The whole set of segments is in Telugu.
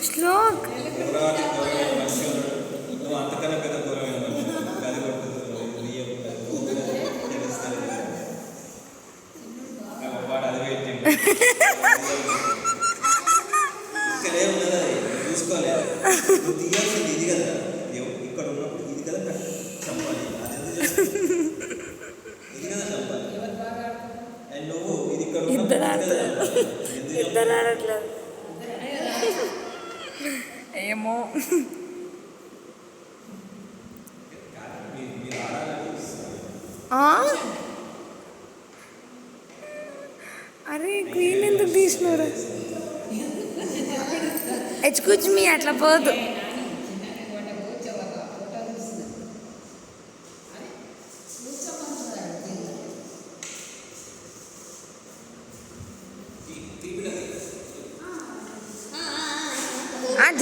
శ్లోక్ చూసుకోలేదు ఇది కదా ఇక్కడ ఉన్నప్పుడు ఇది కదా చంపాలి ఇది కదా చంపాలి అండ్ నువ్వు ఇది ఇక్కడ ఇద్దరు ఆడట్లేదు ఏమో అరే క్వీన్ ఎందుకు తీసినారు ఎచ్చుకూర్చు మీ అట్లా పోదు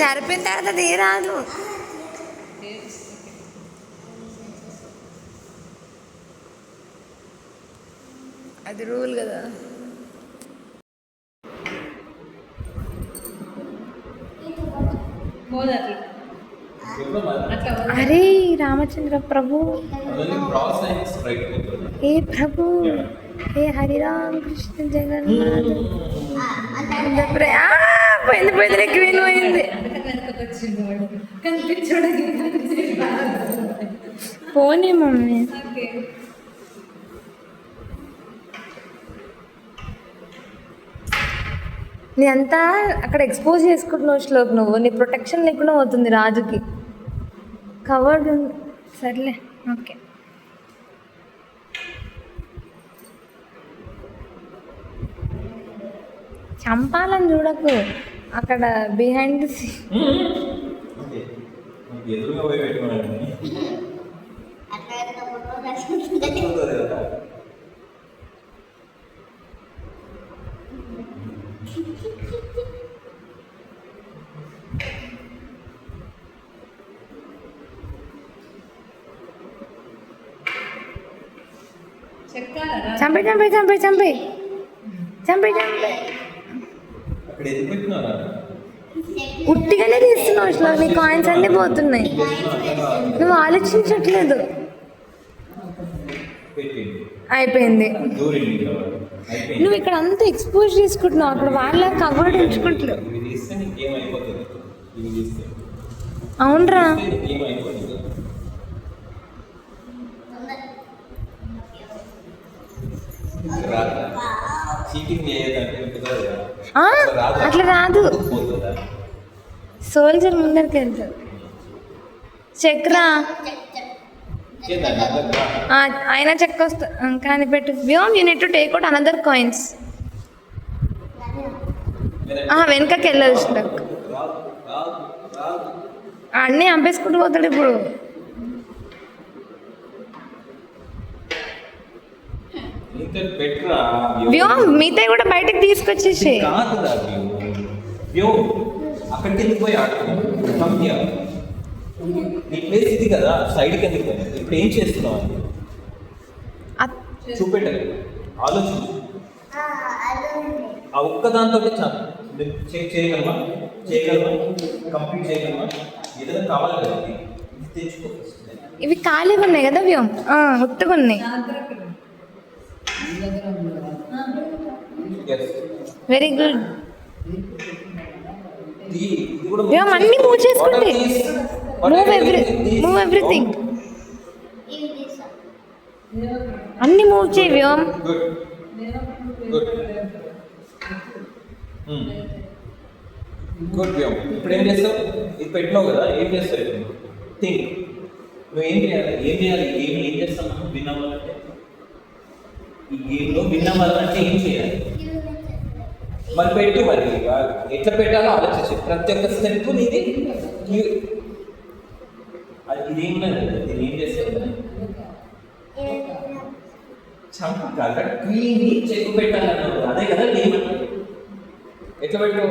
జరిపిన తర్వాత అది రాదు అది రూల్ కదా అరే రామచంద్ర ప్రభు ఏ ప్రభు ఏ హరిరామ్ కృష్ణ జగన్నాథ్ పోయింది పోయింది క్వీన్ పోయింది పోనీ మమ్మీ నీ అంతా అక్కడ ఎక్స్పోజ్ చేసుకుంటున్నావు శ్లోక్ నువ్వు నీ ప్రొటెక్షన్ లేకుండా పోతుంది రాజుకి కవర్డ్ సర్లే ఓకే చంపాలని చూడకు అక్కడ బిహైండ్ చంపే చంపే చంపే చంపే చంపే చంపే ఉట్టిగానే తీస్తున్నావు అసలు నీ కాయిన్స్ అన్నీ పోతున్నాయి నువ్వు ఆలోచించట్లేదు అయిపోయింది నువ్వు ఇక్కడ అంతా ఎక్స్పోజ్ చేసుకుంటున్నావు అక్కడ వాళ్ళ కవర్డ్ ఉంచుకుంటున్నావు అవునరా అట్లా రాదు సోల్జర్ ముందరికి వెళ్తారు చక్రా అయినా చెక్ వస్తా కానీ పెట్టు వ్యోమ్ you need to take out another coins వెనకకి వెళ్ళాల్సి అన్నీ చంపేసుకుంటూ పోతాడు ఇప్పుడు వ్యోమ్ మిగతా కూడా బయటకు తీసుకొచ్చేసి అక్కడికి పోయి నీ ప్లేస్ ఇది కదా సైడ్కి ఎందుకు ఇప్పుడు ఏం చేస్తున్నావు చూపెట్టాలి ఆలోచించు ఆ ఒక్కదాంతో చేయగలమా కంప్లీట్ చేయగలమా ఏదైనా కావాలి కదా ఇది తెచ్చుకో ఇవి ఖాళీగా ఉన్నాయి కదా వ్యోమ్ ఉత్తగా ఉన్నాయి వెరీ గుడ్ వ్యోమ్ అన్ని మూవ్ చేసుకోండి మూవ్ ఎవ్రీథింగ్ అన్ని మూవ్ చేయి వ్యోమ్ గుడ్ వ్యోమ్ ఇప్పుడు ఏం చేస్తావు ఇది పెట్టినావు కదా ఏం చేస్తావు థింక్ నువ్వు ఏం చేయాలి ఏం చేస్తావు మనం విన్ అవ్వాలంటే ఈ గేమ్లో విన్ అవ్వాలంటే ఏం చేయాలి మరి పెట్టు మరి ఎట్లా పెట్టాలో ఆలోచించి ప్రతి ఒక్క స్టెప్ నీది ఇదేం లేదు దీన్ని ఏం చేస్తారు చంపగల క్వీన్ని చెక్కు పెట్టాలన్నాడు అదే కదా గేమ్ అంటే ఎట్లా పెట్టు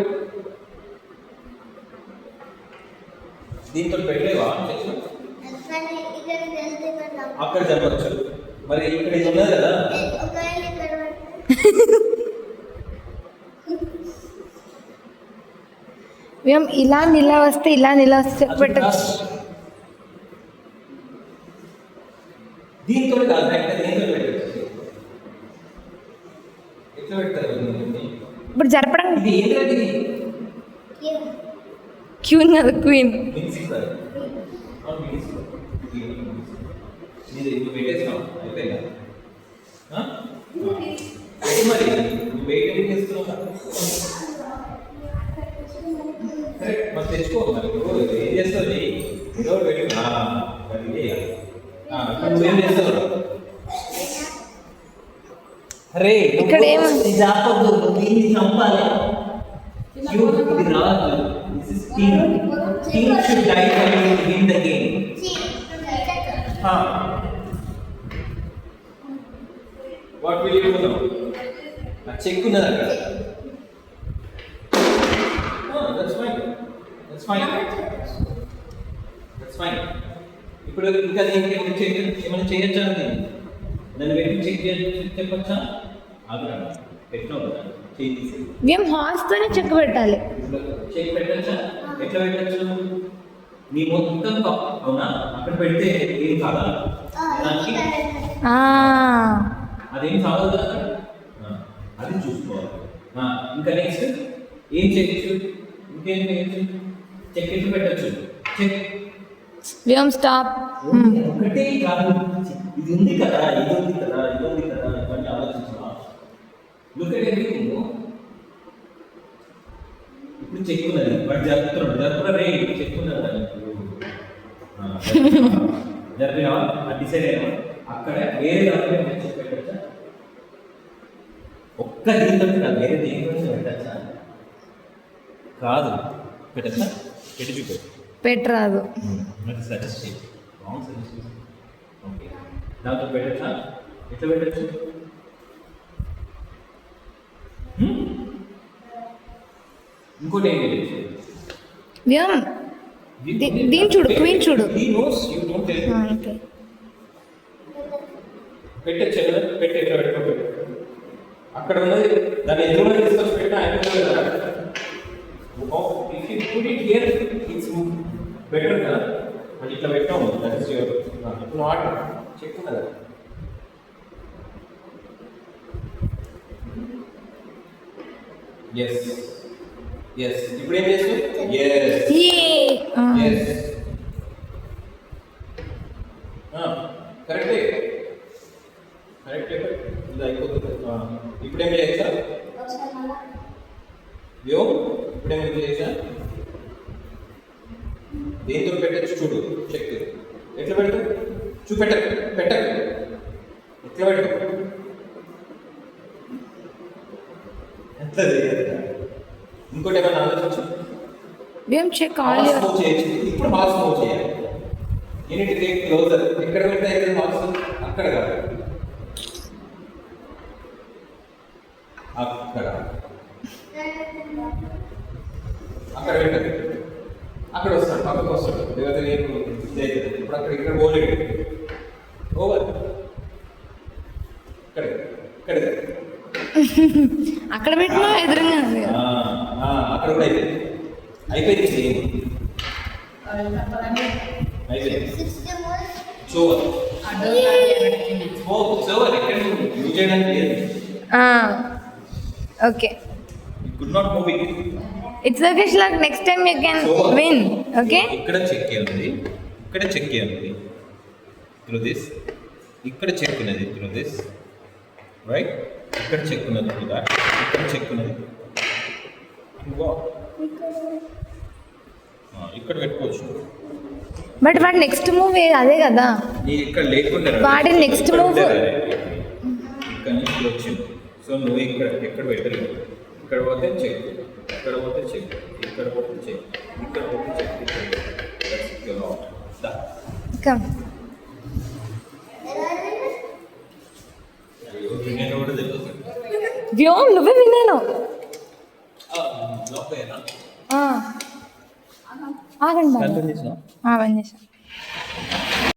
దీంతో పెట్టలేవా అక్కడ జరగచ్చు. మరి ఇక్కడ ఇది ఉన్నది కదా, మేము ఇలా నిలా వస్తే చెక్ పెట్టచ్చు. దీంతో కాదు, దీంతో పెట్టచ్చు. ఎట్లా పెడతారు ఇప్పుడు జరపడం? ఇది ఏంటంటే క్యూన్ కదా, క్వీన్. పెట్టేస్తాం అయిపోయిందా? మరి నువ్వు వెయిట్ ఏం చేస్తున్నావు? సరే మరి తెచ్చుకో. మరి ఏం చేస్తుంది? ఏదో పెట్టి నువ్వేం చేస్తావు? అరే ఇక్కడ ఏముంది? జాపద్దు, దీన్ని చంపాలి. ఇది రాదు. King should die for you to win the game. What will you do now? Check ఉన్నది అక్కడ. That's fine. ఇప్పుడు ఇంకా దీనికి ఏమైనా చేయొచ్చా? దాన్ని పెట్టి చెక్ చెప్పచ్చా? ఆగ్రా పెట్టినావు కదా, చెక్ తీసి మేము హార్స్తోనే చెక్ పెట్టాలి. చెక్ పెట్టచ్చా? ఎట్లా పెట్టచ్చు? నీ మొత్తం అవునా? అక్కడ పెడితే ఏం కాదా? దానికి అదేం కాదు కదా, అది చూసుకోవాలి. ఇంకా నెక్స్ట్ ఏం చేయొచ్చు? ఇంకేం చేయొచ్చు? చెక్ ఎట్లా పెట్టచ్చు? Check stop. ఒకటే కాదు, ఇది ఉంది కదా, ఇవన్నీ ఆలోచించా. Look at everything. ఇప్పుడు చెక్ ఉన్నది, బట్ జరుపుతున్నాడు రే చెక్ ఉన్నది. జరిపినా డిసైడ్ అయినా అక్కడ వేరే చెక్ పెట్టచ్చా? ఒక్క దీంతో వేరే దేంతో పెట్టచ్చా? కాదు, పెట్టచ్చా? పెట్టి చూపెట్టు. పెట్టరాదు. దాంతో పెట్టచ్చా? ఎట్లా పెట్టచ్చు? ఇంకోటి ఏం చేయొచ్చు? దీని చూడు, క్వీన్ చూడు. పెట్టచ్చు కదా, పెట్టి ఎట్లా పెట్టుకో. అక్కడ ఉన్నది దాన్ని ఎదురుగా తీసుకొచ్చి పెట్టినా అయిపోతుంది కదా. బెటర్ కదా, మరి ఇట్లా పెట్టాము. ఇప్పుడు ఆర్డర్ చెక్ కదా. ఎస్ ఇప్పుడు ఏం చేస్తావు? కరెక్టే ఇది అయిపోతుంది. ఇప్పుడేం చేయొచ్చా? ఇప్పుడేం చేయొచ్చా? దేంతో పెట్టచ్చు చూడు, చెక్ ఎట్లా పెడతావు? పెట్టకు ఎట్లా పెడతావు? ఎట్లా ఇంకోటి ఏమైనా ఆలోచించు. ఇప్పుడు హాల్స్ మూవ్ చేయాలి. Unit take closer. ఎక్కడ పెడితే అయితే హాల్స్ అక్కడ కాదు, అక్కడ పెట్టదు. అక్కడ వస్తాడు, పక్కకు వస్తాడు. లేకపోతే నేను ఇప్పుడు ఇక్కడ పోలేడు. ఓవర్ అక్కడ పెట్టినా ఎదురుగా అక్కడ కూడా అయిపోయింది. Okay, could not move it. It's okay, Shlak. Next time you can win. Okay? ఇక్కడ చెక్ ఉంది, ఇక్కడ చెక్ ఉంది. Through this. ఇక్కడ చెక్ ఉన్నది through this. Right? ఇక్కడ చెక్ ఉన్నది through that. ఇక్కడ చెక్ ఉన్నది. ఇక్కడ పెట్టుకోవచ్చు. బట్ వాడి నెక్స్ట్ మూవ్ అదే కదా. నీ ఇక్కడ లేకుండా వాడి నెక్స్ట్ మూవ్ ఇక్కడ నుంచి వచ్చింది. సో నువ్వు ఇక్కడ ఎక్కడ పెట్టలేదు. ఇక్కడ పోతే చెక్, ఇక్కడ పోతే చెక్, ఇక్కడ పోతే చెక్, ఇక్కడ పోతే చెక్. వ్యోమ్ నువ్వే విన్నాను. ఆగండి బాబు. కన్ఫర్మ్ చేసినావు బంద్ చేసా.